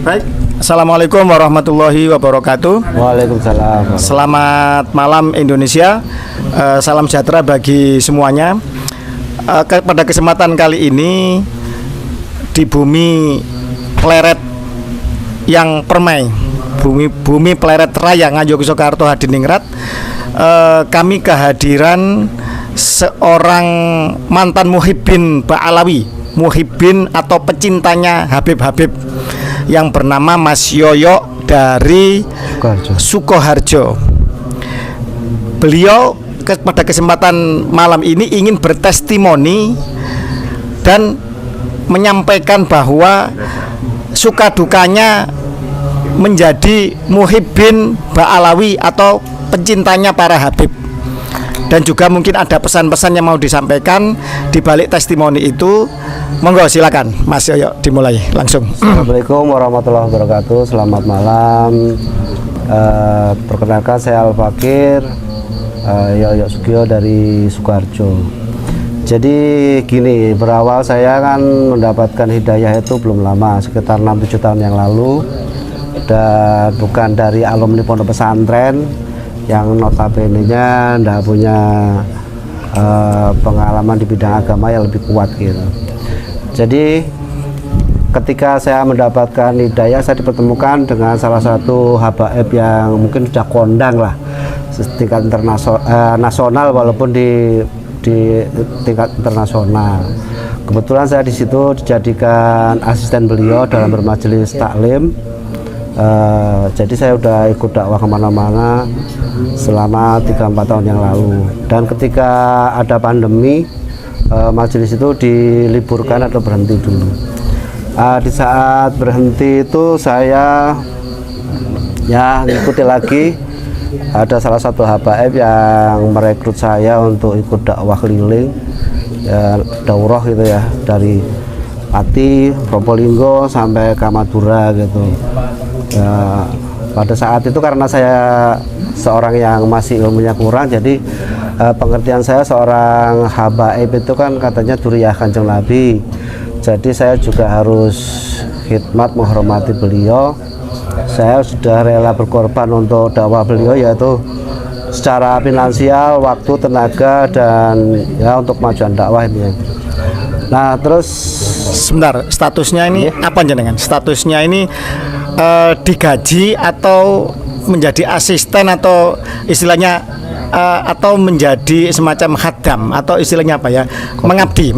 Baik, Assalamualaikum warahmatullahi wabarakatuh. Waalaikumsalam. Selamat malam Indonesia. Salam sejahtera bagi semuanya. Pada kesempatan kali ini di bumi Pleret yang permai, bumi Pleret Raya Ngayogyakarta Hadiningrat, kami kehadiran seorang mantan muhibbin Ba'alawi, muhibbin atau pecintanya Habib yang bernama Mas Yoyo dari Sukoharjo. Beliau pada kesempatan malam ini ingin bertestimoni dan menyampaikan bahwa suka dukanya menjadi muhibbin Ba'alawi atau pencintanya para Habib. Dan juga mungkin ada pesan-pesan yang mau disampaikan di balik testimoni itu. Monggo silakan Mas Yoyo, dimulai langsung. Assalamualaikum warahmatullahi wabarakatuh. Selamat malam. Perkenalkan saya Al-Fakir Yoyo Sugio dari Sukoharjo. Jadi gini, berawal saya kan mendapatkan hidayah itu belum lama, sekitar 6-7 tahun yang lalu. Dan bukan dari alumni pondok pesantren yang notabene-nya tidak punya pengalaman di bidang agama yang lebih kuat gitu. Jadi ketika saya mendapatkan hidayah, saya dipertemukan dengan salah satu habaib yang mungkin sudah kondang lah tingkat nasional walaupun di tingkat internasional. Kebetulan saya di situ dijadikan asisten beliau dalam bermajelis taklim. Jadi saya udah ikut dakwah kemana-mana selama 3-4 tahun yang lalu. Dan ketika ada pandemi, majelis itu diliburkan atau berhenti dulu. Di saat berhenti itu saya ngikuti lagi. Ada salah satu habaib yang merekrut saya untuk ikut dakwah keliling, daurah gitu ya, dari Pati, Probolinggo sampai ke Madura gitu. Pada saat itu karena saya seorang yang masih ilmunya kurang, jadi pengertian saya seorang habaib itu kan katanya duriyah Kanjeng Nabi. Jadi saya juga harus khidmat menghormati beliau. Saya sudah rela berkorban untuk dakwah beliau, yaitu secara finansial, waktu, tenaga, dan ya untuk kemajuan dakwah ini. Nah terus sebentar, statusnya ini apa jenengan? Statusnya ini digaji atau menjadi asisten atau istilahnya atau menjadi semacam khadam atau istilahnya apa ya? Mengabdi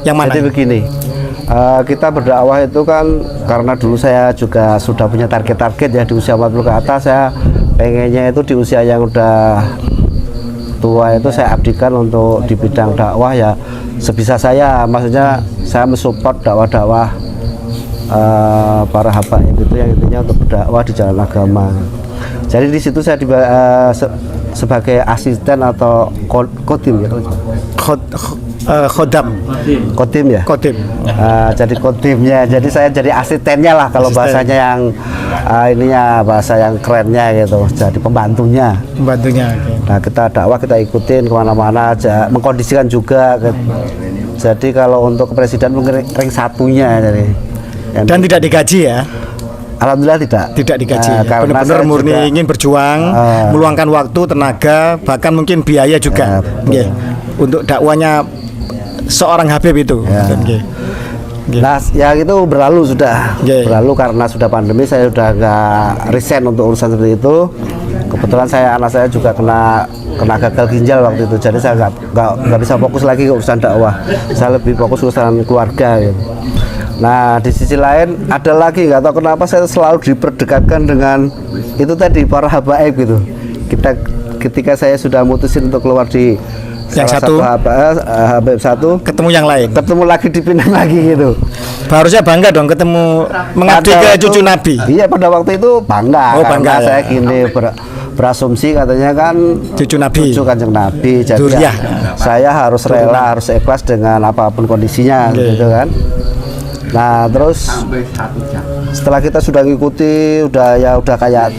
yang mana? Jadi begini, kita berdakwah itu kan karena dulu saya juga sudah punya target-target ya, di usia 40 ke atas. Saya pengennya itu di usia yang udah tua itu saya abdikan untuk di bidang dakwah ya sebisa saya, maksudnya saya mensupport dakwah-dakwah para habaib itu yang intinya untuk berdakwah di jalan agama. Jadi di situ saya sebagai asisten atau kodim ya, kodim ya. Jadi kodimnya, jadi saya jadi asistennya lah kalau bahasanya yang ininya, bahasa yang kerennya gitu. Jadi pembantunya. Okay. Nah kita dakwah kita ikutin kemana-mana aja, mengkondisikan juga. Jadi kalau untuk presiden mungkin rank satunya jadi. Dan tidak digaji ya? Alhamdulillah tidak digaji. Benar-benar murni juga ingin berjuang, meluangkan waktu, tenaga, bahkan mungkin biaya juga. Untuk dakwanya seorang Habib itu. Nah, ya itu berlalu sudah. Berlalu karena sudah pandemi, saya sudah nggak resign untuk urusan seperti itu. Kebetulan anak saya juga kena gagal ginjal waktu itu, jadi saya nggak bisa fokus lagi ke urusan dakwah. Saya lebih fokus urusan keluarga gitu. Nah di sisi lain ada lagi, nggak tahu kenapa saya selalu diperdekatkan dengan itu tadi, para habaib gitu. Ketika saya sudah mutusin untuk keluar di yang satu habaib satu, ketemu yang lain, ketemu lagi di Pinang lagi gitu. Harusnya bangga dong ketemu mengabdi ke cucu Nabi. Iya pada waktu itu bangga. Bangga saya gini berasumsi katanya kan cucu Nabi, cucu Kanjeng Nabi. Jadi ya, saya harus rela, harus ikhlas dengan apapun kondisinya gitu kan. Nah terus setelah kita sudah ngikuti, udah kayak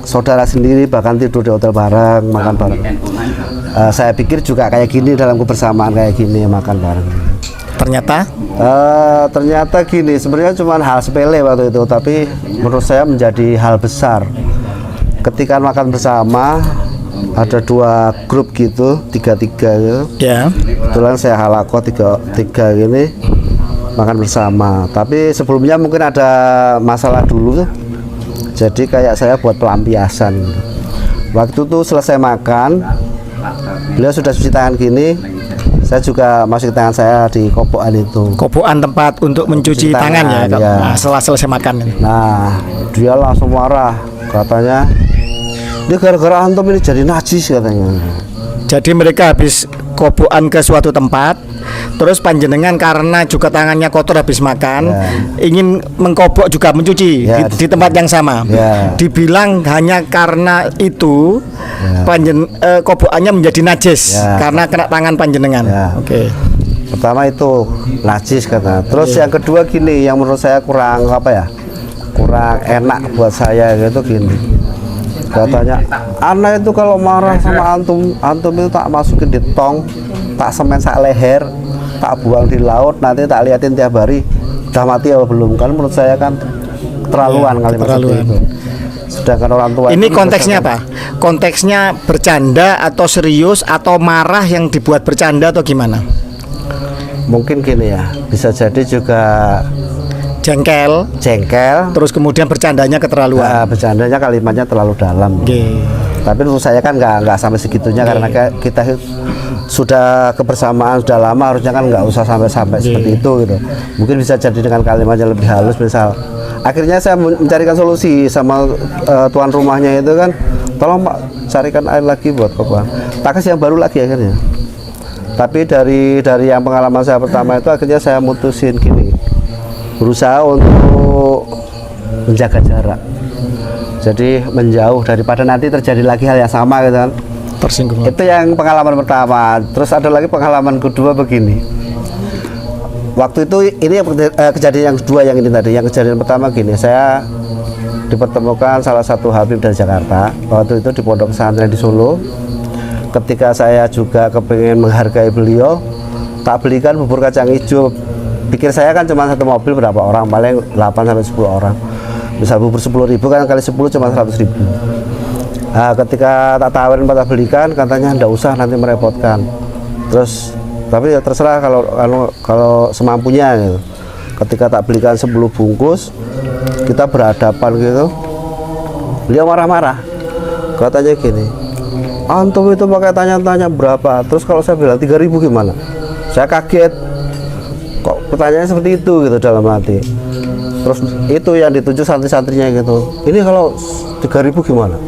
saudara sendiri, bahkan tidur di hotel bareng, makan bareng. Saya pikir juga kayak gini dalam kebersamaan kayak gini, makan bareng. Ternyata gini, sebenarnya cuma hal sepele waktu itu, tapi menurut saya menjadi hal besar. Ketika makan bersama, ada 2 grup gitu, 3-3 gitu. Ya. Kebetulan saya halako 3 gini makan bersama. Tapi sebelumnya mungkin ada masalah dulu, jadi kayak saya buat pelampiasan. Waktu itu selesai makan, beliau sudah cuci tangan gini, saya juga masukin tangan saya di kobokan itu. Kobokan tempat untuk mencuci tangan ya, ya. Nah, setelah selesai makan. Nah, dia langsung marah, katanya, "Ini gara-gara antum ini jadi najis," katanya. Jadi mereka habis kobokan ke suatu tempat, terus panjenengan karena juga tangannya kotor habis makan, ingin mengkobok juga mencuci di tempat yang sama. Dibilang hanya karena itu kobokannya menjadi najis karena kena tangan panjenengan. Oke. Pertama itu najis kata. Terus yang kedua gini, yang menurut saya kurang kurang enak buat saya gitu gini. Katanya, "Anak itu kalau marah sama antum itu tak masukin di tong, tak semen sak leher, tak buang di laut, nanti tak liatin tiap hari udah mati apa belum." Kan menurut saya kan terlaluan kalimat seperti itu. Sedangkan orang tua ini konteksnya apa? Konteksnya bercanda atau serius atau marah yang dibuat bercanda atau gimana? Mungkin gini ya, bisa jadi juga jengkel, terus kemudian bercandanya keterlaluan. Bercandanya kalimatnya terlalu dalam. Tapi menurut saya kan nggak sampai segitunya, karena kita sudah kebersamaan sudah lama, harusnya kan nggak usah sampai seperti itu gitu. Mungkin bisa jadi dengan kalimatnya lebih halus, misal. Akhirnya saya mencarikan solusi sama tuan rumahnya itu kan, "Tolong Pak, carikan air lagi buat kobokan." Tak kasih yang baru lagi akhirnya. Tapi dari yang pengalaman saya pertama itu, akhirnya saya mutusin gini, berusaha untuk menjaga jarak, jadi menjauh daripada nanti terjadi lagi hal yang sama gitu kan, tersinggung. Itu yang pengalaman pertama. Terus ada lagi pengalaman kedua begini, waktu itu ini kejadian yang kedua, yang ini tadi. Yang kejadian pertama gini, saya dipertemukan salah satu Habib dari Jakarta waktu itu di pondok pesantren di Solo. Ketika saya juga kepengen menghargai beliau, tak belikan bubur kacang hijau. Pikir saya kan cuma satu mobil berapa orang, paling 8-10 orang. Misal bubur 10.000 kan kali 10 cuma 100.000. Nah, ketika tak tawarin tak belikan, katanya ndak usah nanti merepotkan. Terus tapi ya terserah kalau semampunya gitu. Ketika tak belikan 10 bungkus, kita berhadapan gitu. Beliau marah-marah. Katanya gini, "Antum itu pakai tanya-tanya berapa?" Terus kalau saya bilang 3.000 gimana? Saya kaget. Kok pertanyaannya seperti itu gitu dalam hati. Terus itu yang dituju santri-santrinya gitu, "Ini kalau 3.000 gimana?"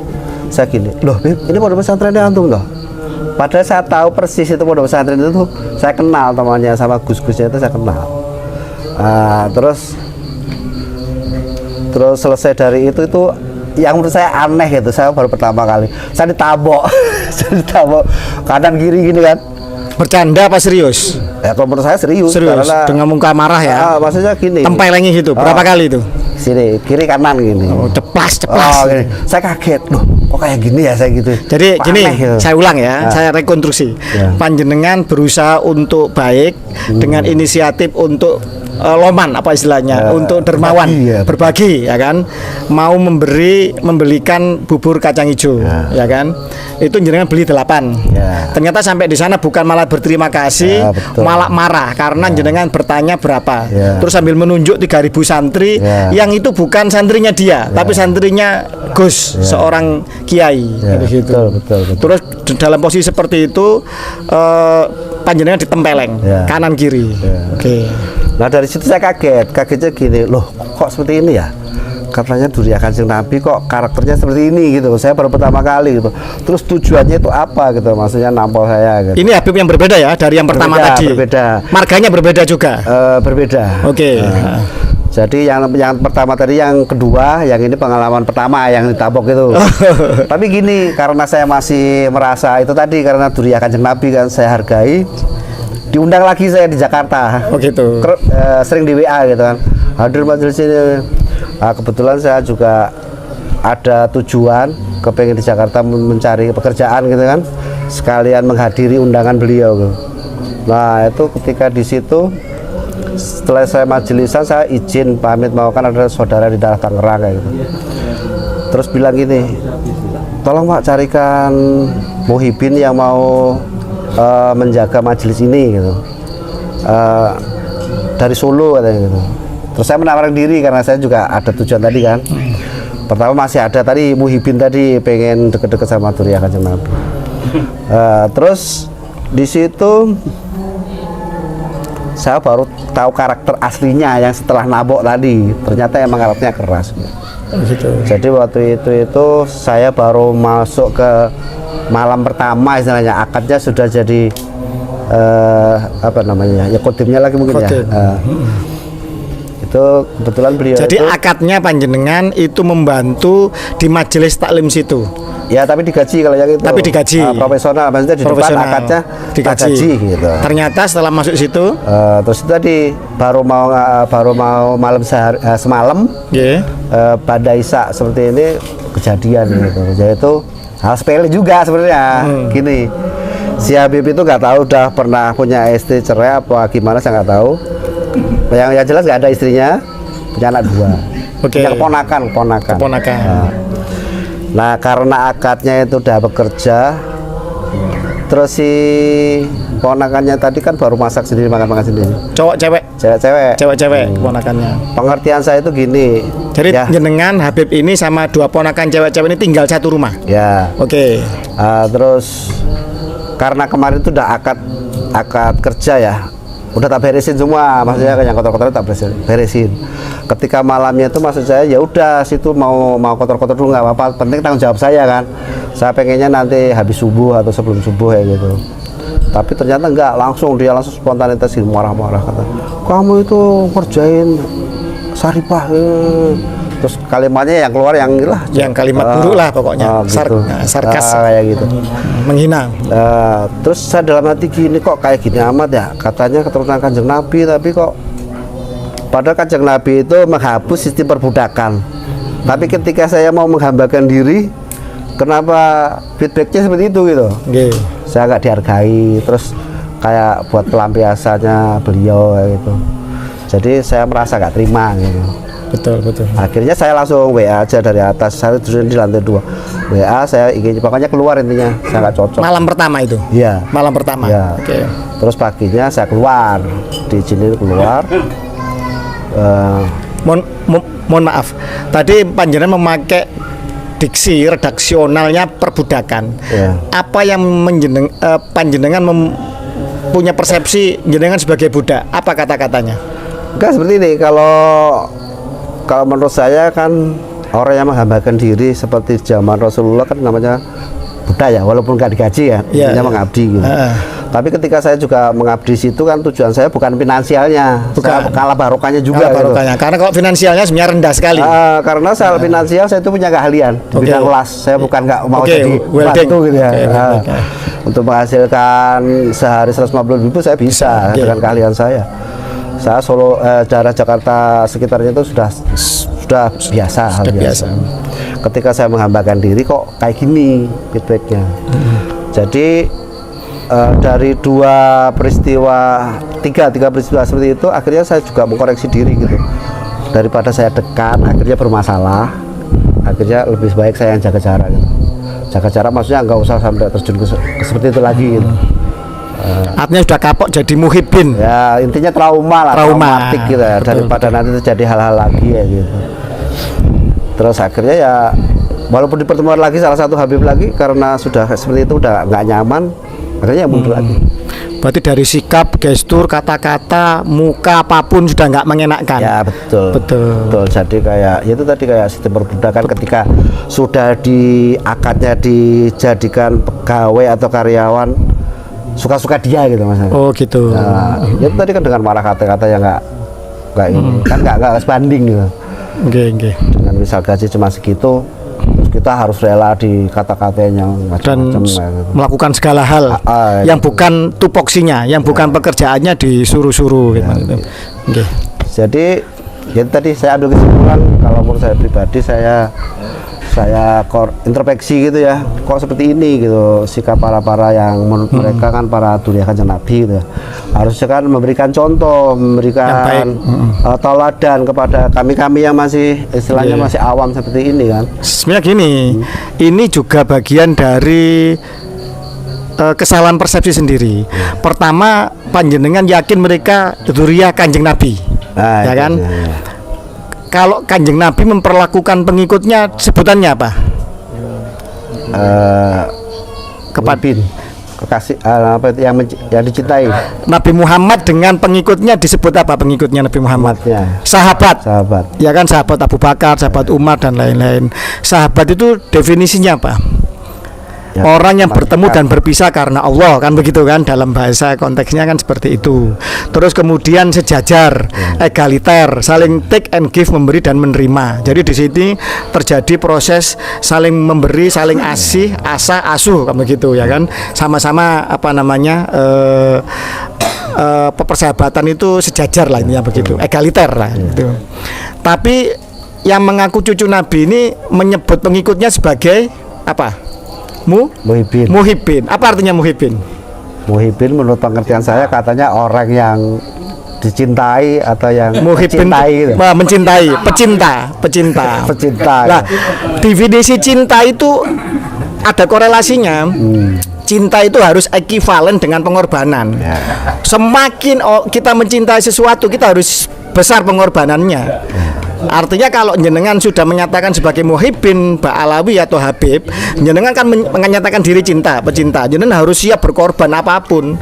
Saya gini, "Loh Bib, ini pondok pesantrennya antum loh." Padahal saya tahu persis itu pondok pesantren itu, saya kenal temannya sama gus-gusnya itu saya kenal. Terus selesai dari itu yang menurut saya aneh gitu, saya baru pertama kali saya ditabok. Saya ditabok kanan kiri gini kan. Bercanda apa serius? Ya kalau menurut saya serius karena dengan muka marah ya. Maksudnya gini, tempelengi gitu. Berapa kali itu? Sini, kiri kanan gini. Oh, ceplas. Gini. Saya kaget, loh kok kayak gini ya saya gitu. Jadi kok gini, gitu. saya ulang ya, saya rekonstruksi. Panjenengan berusaha untuk baik dengan inisiatif untuk loman apa istilahnya, untuk dermawan, berbagi ya kan, mau membelikan bubur kacang hijau ya kan, itu jenengan beli 8. Ternyata sampai di sana bukan malah berterima kasih, malah marah karena jenengan bertanya berapa, terus sambil menunjuk 3.000 santri yang itu bukan santrinya dia, tapi santrinya Gus, seorang kiai gitu. Betul. Terus dalam posisi seperti itu panjenengan ditempeleng kanan kiri. Oke. Nah dari situ saya kagetnya gini, loh kok seperti ini ya? Katanya Duriya Kanjeng Nabi kok karakternya seperti ini gitu. Saya baru pertama kali gitu. Terus tujuannya itu apa gitu? Maksudnya nampol saya gitu. Ini Habib yang berbeda ya dari yang pertama tadi. Berbeda. Marganya berbeda juga. Berbeda. Oke. Jadi yang pertama tadi, yang kedua, yang ini pengalaman pertama yang ditabok itu. Tapi gini, karena saya masih merasa itu tadi, karena Duriya Kanjeng Nabi kan saya hargai. Diundang lagi saya di Jakarta. Oh gitu. Sering di WA gitu kan. Hadir majelis ini. Kebetulan saya juga ada tujuan kepengen di Jakarta mencari pekerjaan gitu kan. Sekalian menghadiri undangan beliau gitu. Nah, itu ketika di situ Setelah saya majelisan, saya izin pamit mau, kan ada saudara di daerah Tangerang kayak gitu. Terus bilang gini, tolong Pak carikan muhibin yang mau menjaga majelis ini gitu, dari Solo katanya gitu. Terus saya menawarkan diri karena saya juga ada tujuan tadi kan. Pertama masih ada tadi muhibin tadi pengen deket-deket sama Duriya Kanjeng Nabi. Terus di situ saya baru tahu karakter aslinya yang setelah nabok tadi, ternyata emang karakternya keras. Gitu. Jadi waktu itu saya baru masuk ke malam pertama istilahnya, akadnya sudah jadi apa namanya ya, kodimnya lagi mungkin Kodim. ya. Itu kebetulan beliau Jadi itu, akadnya panjenengan itu membantu di majelis taklim situ. ya tapi digaji kalau yang itu. Tapi digaji. Profesional, maksudnya di depan akadnya digaji gitu. Ternyata setelah masuk situ, Terus itu tadi baru mau malam semalam, pada Isya seperti ini kejadian gitu. Jadi itu hal sepele juga sebenarnya. Gini, si Habib itu nggak tahu udah pernah punya istri cerai apa gimana, saya nggak tahu. Yang jelas nggak ada istrinya, punya anak 2. Punya keponakan. Nah karena akadnya itu udah bekerja, terus si ponakannya tadi kan baru masak sendiri, makan sendiri. Cewek-cewek ponakannya. Pengertian saya itu gini. Jadi ya, jenengan Habib ini sama 2 ponakan cewek-cewek ini tinggal satu rumah. Ya. Terus karena kemarin itu udah akad kerja ya, udah tak beresin semua, maksudnya yang kotor-kotor tak beresin. Ketika malamnya itu maksud saya ya udah situ mau kotor-kotor dulu nggak apa-apa, penting tanggung jawab saya kan. Saya pengennya nanti habis subuh atau sebelum subuh ya gitu. Tapi ternyata enggak, dia langsung spontanitas gitu, marah-marah kata, kamu itu ngerjain Saripah. Terus kalimatnya yang keluar yang kalimat buruk lah pokoknya, gitu. sarkas kayak gitu, menghina. Terus saya dalam hati gini, kok kayak gini amat ya, katanya keturunan Kanjeng Nabi, tapi kok padahal Kanjeng Nabi itu menghapus sistem perbudakan. Tapi ketika saya mau menghambakan diri, kenapa feedbacknya seperti itu gitu? Saya nggak dihargai, terus kayak buat pelampiasannya beliau kayak gitu. Jadi saya merasa nggak terima gitu. Betul. Akhirnya saya langsung WA aja dari atas, saya turun di lantai 2. WA saya ingin pokoknya keluar, intinya saya nggak cocok. Malam pertama itu? Iya. Malam pertama. Ya. Terus paginya saya keluar, diizinin keluar. Mohon maaf, tadi panjenengan memakai diksi redaksionalnya perbudakan. Apa yang panjenengan punya persepsi jenengan sebagai budak? Apa kata-katanya? Enggak seperti ini, kalau menurut saya kan orang yang menghambakan diri seperti zaman Rasulullah kan namanya budak ya, walaupun nggak digaji ya, intinya mengabdi gitu. Tapi ketika saya juga mengabdi situ kan tujuan saya bukan finansialnya, saya kalah barokahnya juga. Barokahnya. Karena kalau finansialnya sebenarnya rendah sekali. Karena soal finansial saya itu punya keahlian di bidang las, saya bukan nggak mau jadi bantu gitu ya. Untuk menghasilkan sehari 150.000 saya bisa dengan keahlian saya. Saya Solo, daerah Jakarta sekitarnya itu sudah biasa. Ketika saya menghambakan diri kok kayak gini feedbacknya. Jadi dari tiga peristiwa seperti itu, akhirnya saya juga mengkoreksi diri gitu. Daripada saya dekat, akhirnya bermasalah. Akhirnya lebih baik saya yang jaga jarak gitu. Jaga jarak maksudnya nggak usah sampai terjun ke seperti itu lagi gitu. Artinya sudah kapok jadi muhibin. Ya intinya traumatik gitu ya, daripada nanti terjadi hal-hal lagi ya gitu. Terus akhirnya ya walaupun di pertemuan lagi salah satu Habib lagi, karena sudah seperti itu udah nggak nyaman, akhirnya mundur lagi. Berarti dari sikap, gestur, kata-kata, muka apapun sudah nggak mengenakkan. Ya betul. Jadi kayak itu tadi kayak sistem perbudakan, ketika sudah akadnya dijadikan pegawai atau karyawan, suka-suka dia gitu mas. Oh gitu. Nah, itu tadi kan dengan marah kata-kata yang nggak ini kan nggak sebanding gitu. Oke. Dengan misal gaji cuma segitu, kita harus rela di kata-katain yang macam-macam gitu. Melakukan segala hal yang bukan tupoksinya, yang bukan pekerjaannya disuruh-suruh gitu. Jadi ya tadi saya ambil kesimpulan, kalau menurut saya pribadi, saya saya introspeksi gitu ya, kok seperti ini gitu sikap para yang menurut mereka kan para duriya Kanjeng Nabi gitu. Harusnya kan memberikan contoh, memberikan teladan kepada kami yang masih istilahnya masih awam seperti ini kan. Sebenarnya gini, ini juga bagian dari kesalahan persepsi sendiri. Pertama, panjenengan yakin mereka duriya Kanjeng Nabi, ya kan? Kalau Kanjeng Nabi memperlakukan pengikutnya sebutannya apa? Kekasih apa yang dicintai. Nabi Muhammad dengan pengikutnya disebut apa? Pengikutnya Nabi Muhammad? Sahabat. Ya kan, sahabat Abu Bakar, sahabat Umar dan lain-lain. Sahabat itu definisinya apa? Ya, orang yang bertemu dan berpisah karena Allah, kan begitu kan, dalam bahasa konteksnya kan seperti itu. Terus kemudian sejajar, egaliter, saling take and give, memberi dan menerima. Jadi di sini terjadi proses saling memberi, saling asih, asah, asuh, kan begitu ya kan. Sama-sama apa namanya persahabatan itu sejajar lah, intinya begitu, egaliter lah gitu. Tapi yang mengaku cucu Nabi ini menyebut pengikutnya sebagai apa? Muhibbin. Apa artinya muhibbin? Muhibbin menurut pengertian saya katanya orang yang dicintai atau yang mencintai, pecinta. Nah, definisi cinta itu ada korelasinya. Cinta itu harus ekivalen dengan pengorbanan. Semakin kita mencintai sesuatu, kita harus besar pengorbanannya. Artinya kalau jenengan sudah menyatakan sebagai muhibbin ba'alawi atau habib, jenengan kan menyatakan diri pecinta. Jenengan harus siap berkorban apapun,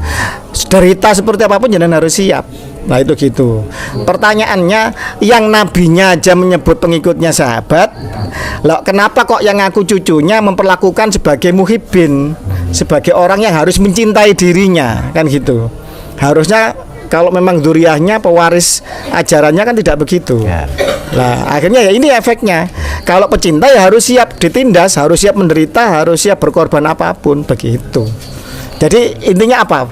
derita seperti apapun jenengan harus siap. Nah itu gitu. Pertanyaannya, yang nabinya aja menyebut pengikutnya sahabat, loh kenapa kok yang aku cucunya memperlakukan sebagai muhibbin, sebagai orang yang harus mencintai dirinya, kan gitu. Harusnya kalau memang duriyahnya pewaris ajarannya kan tidak begitu. Nah akhirnya ya ini efeknya. Kalau pecinta ya harus siap ditindas, harus siap menderita, harus siap berkorban apapun, begitu. Jadi intinya apa?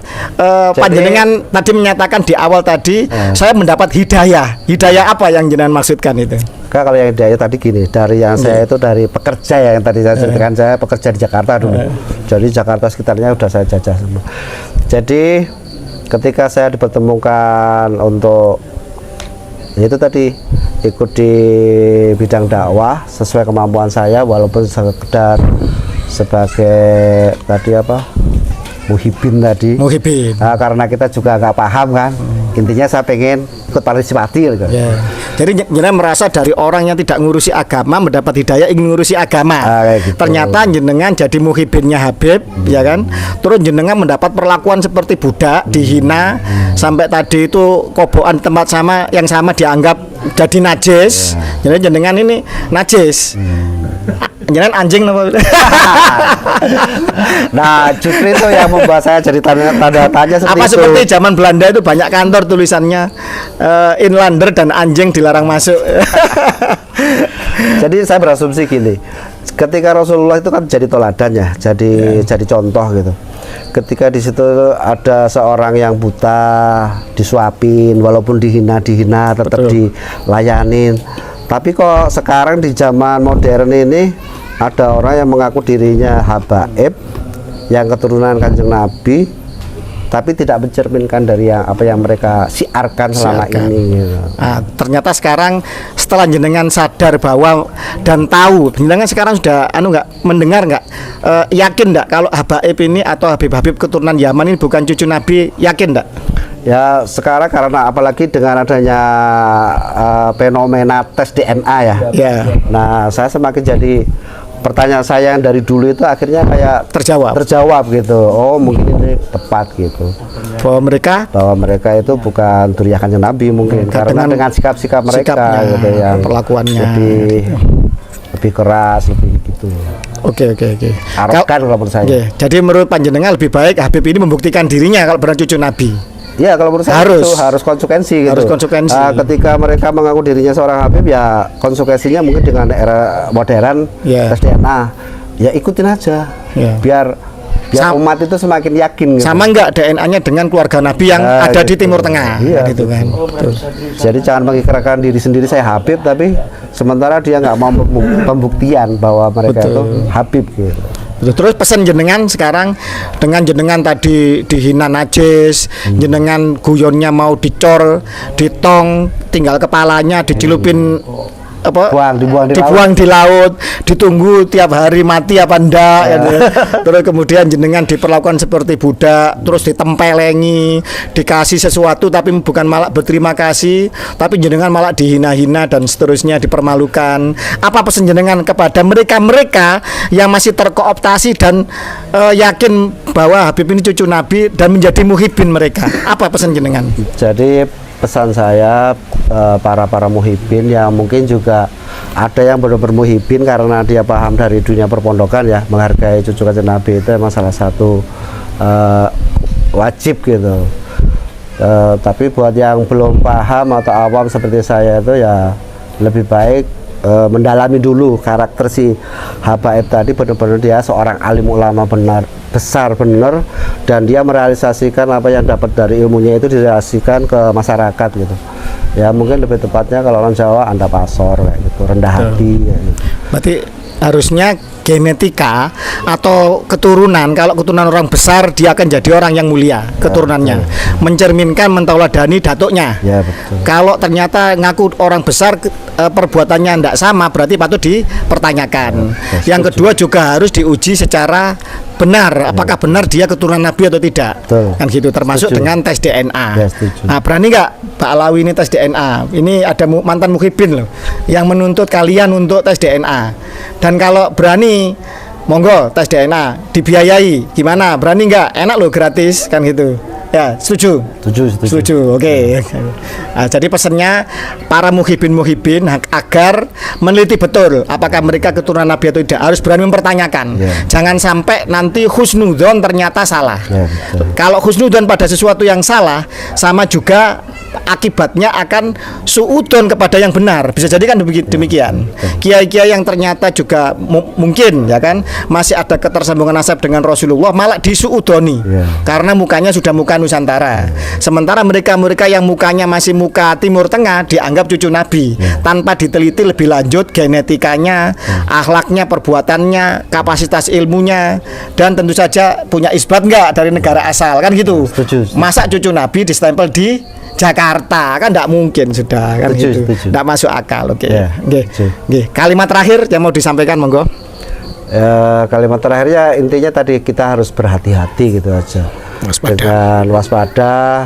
Panjenengan tadi menyatakan di awal tadi saya mendapat hidayah. Hidayah apa yang jenengan maksudkan itu? Kalau yang hidayah tadi gini, dari yang saya itu dari pekerja yang tadi saya ceritakan, saya pekerja di Jakarta dulu. Jadi Jakarta sekitarnya udah saya jajah semua. Jadi ketika saya dipertemukan untuk itu tadi ikut di bidang dakwah sesuai kemampuan saya, walaupun sekedar sebagai tadi apa muhibbin tadi. Nah, karena kita juga nggak paham kan, intinya saya pengen ikut partisipasi gitu. Jadi jenengan merasa dari orang yang tidak ngurusi agama mendapat hidayah ingin ngurusi agama. Gitu. Ternyata jenengan jadi muhibbinnya Habib, ya kan? Terus jenengan mendapat perlakuan seperti budak, dihina, sampai tadi itu kobokan tempat yang sama dianggap jadi najis. Jadi jenengan ini najis. Jenengan anjing apa? Nah, justru itu yang membuat saya jadi tanda tanya seperti apa itu. Seperti zaman Belanda itu banyak kantor tulisannya inlander dan anjing dilarang masuk. Jadi saya berasumsi gini, ketika Rasulullah itu kan jadi toladan ya, jadi contoh gitu. Ketika di situ ada seorang yang buta disuapin, walaupun dihina tetap dilayanin. Tapi kok sekarang di zaman modern ini ada orang yang mengaku dirinya habaib, yang keturunan Kanjeng Nabi, tapi tidak mencerminkan dari apa yang mereka siarkan selama ini. Nah, ternyata sekarang setelah jenengan sadar bahwa dan tahu, jenengan sekarang sudah mendengar yakin nggak kalau habaib ini atau habib-habib keturunan Yaman ini bukan cucu Nabi, yakin nggak? Ya sekarang karena apalagi dengan adanya fenomena tes DNA ya. Nah saya semakin jadi pertanyaan saya yang dari dulu itu akhirnya kayak terjawab gitu. Oh mungkin ini tepat gitu. Bahwa mereka itu bukan duriya Kanjeng Nabi mungkin karena dengan sikap-sikap mereka gitu yang perlakuannya lebih keras, lebih gitu. Oke. Arogan kalau menurut saya. Jadi menurut panjenengan lebih baik Habib ini membuktikan dirinya kalau benar cucu Nabi. Ya kalau menurut saya harus konsekuensi gitu. Ketika mereka mengaku dirinya seorang Habib ya konsekuensinya mungkin dengan era modern tes DNA ya ikutin aja biar biar umat itu semakin yakin gitu. Sama enggak DNA-nya dengan keluarga Nabi yang ada di Timur Tengah, iya, gitu kan. Jadi jangan mengikrarkan diri sendiri saya Habib, tapi sementara dia nggak mau pembuktian bahwa mereka itu Habib gitu. Terus pesan jenengan sekarang, dengan jenengan tadi dihina najis, jenengan guyonnya mau dicor, ditong, tinggal kepalanya dicelupin dibuang di laut, ditunggu tiap hari mati apa ndak ya. Terus kemudian jenengan diperlakukan seperti budak, terus ditempelengi, dikasih sesuatu tapi bukan malah berterima kasih, tapi jenengan malah dihina-hina dan seterusnya, dipermalukan. Apa pesan jenengan kepada mereka-mereka yang masih terkooptasi dan yakin bahwa Habib ini cucu Nabi dan menjadi muhibin mereka? Apa pesan jenengan? Jadi pesan saya, para muhibin yang mungkin juga ada yang benar-benar muhibin karena dia paham dari dunia perpondokan ya, menghargai cucu kanjeng Nabi itu emang salah satu wajib gitu. Tapi buat yang belum paham atau awam seperti saya itu ya lebih baik mendalami dulu karakter si Habaib tadi, benar-benar dia seorang alim ulama besar benar, dan dia merealisasikan apa yang dapat dari ilmunya itu direalisasikan ke masyarakat gitu. Ya mungkin lebih tepatnya kalau orang Jawa anda pasor kayak gitu, rendah hati ya, gitu. Berarti harusnya genetika atau keturunan, kalau keturunan orang besar dia akan jadi orang yang mulia keturunannya, mencerminkan mentauladani datuknya. Ya, betul. Kalau ternyata ngaku orang besar perbuatannya tidak sama, berarti patut dipertanyakan. Yang kedua juga harus diuji secara benar, apakah benar dia keturunan Nabi atau tidak. Kan gitu, termasuk dengan tes DNA. Nah, berani nggak Pak Alawi ini tes DNA? Ini ada mantan muhibin loh yang menuntut kalian untuk tes DNA. Dan kalau berani, monggo tes DNA dibiayai. Gimana? Berani nggak? Enak loh, gratis kan gitu. Ya, setuju. Setuju. Oke. Nah, jadi pesannya para muhibin agar meneliti betul apakah mereka keturunan Nabi atau tidak, harus berani mempertanyakan. Jangan sampai nanti husnudzon ternyata salah. Kalau husnudzon pada sesuatu yang salah, sama juga akibatnya akan suudon kepada yang benar. Bisa jadi kan demikian. Kiai-kiai yang ternyata juga mungkin ya kan masih ada ketersambungan nasab dengan Rasulullah malah disuudoni karena mukanya sudah muka Nusantara. Sementara mereka-mereka yang mukanya masih muka Timur Tengah dianggap cucu Nabi tanpa diteliti lebih lanjut genetikanya, akhlaknya, perbuatannya, kapasitas ilmunya, dan tentu saja punya isbat enggak dari negara asal kan gitu. Masa cucu Nabi distempel di Jakarta kan tidak mungkin, sudah kan gitu. Tidak masuk akal. Oke. Kalimat terakhir yang mau disampaikan monggo. Kalimat terakhirnya intinya tadi kita harus berhati-hati gitu aja. Dengan waspada,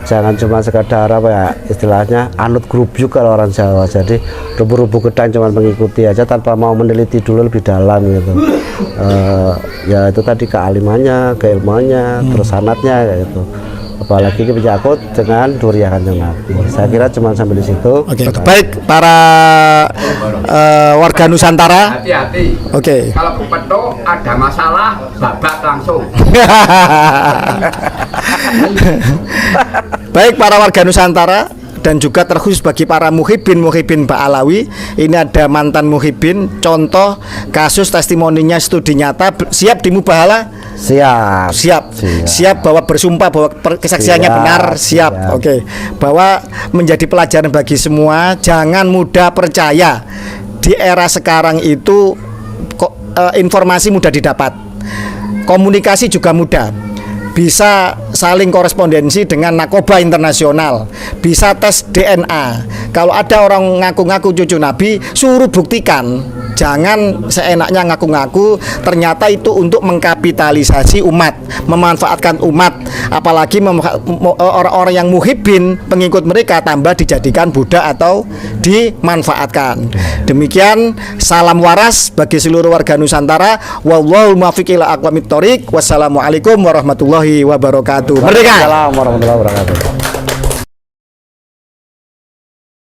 jangan cuma sekadar apa ya istilahnya anut grubyuk kalau orang Jawa. Jadi rubuh-rubuh gedang cuma mengikuti aja tanpa mau meneliti dulu lebih dalam gitu. Ya itu tadi kealimannya, keilmuannya, terus sanatnya kayak gitu. Apalagi menyangkut dengan duriah kanjeng Nabi. Saya kira cuma sampai di situ. Oke. Baik para warga Nusantara. Hati-hati. Oke. Kalau pepeto ada masalah, babat langsung. Baik para warga Nusantara dan juga terkhusus bagi para muhibin Pak Alawi, ini ada mantan muhibin, contoh kasus testimoninya studi nyata, siap dimubahalah. Siap bahwa bersumpah bahwa kesaksiannya benar, siap. Oke. Bahwa menjadi pelajaran bagi semua, jangan mudah percaya. Di era sekarang itu informasi mudah didapat, komunikasi juga mudah. Bisa saling korespondensi dengan narkoba internasional, bisa tes DNA. Kalau ada orang ngaku-ngaku cucu Nabi, suruh buktikan. Jangan seenaknya ngaku-ngaku, ternyata itu untuk mengkapitalisasi umat, memanfaatkan umat. Apalagi orang-orang yang muhibin, pengikut mereka tambah dijadikan budak atau dimanfaatkan. Demikian, salam waras bagi seluruh warga Nusantara. Wallahul muwaffiq ila aqwamit thoriq. Wassalamualaikum warahmatullahi wabarakatuh. Merdeka. Waalaikumsalam warahmatullahi wabarakatuh.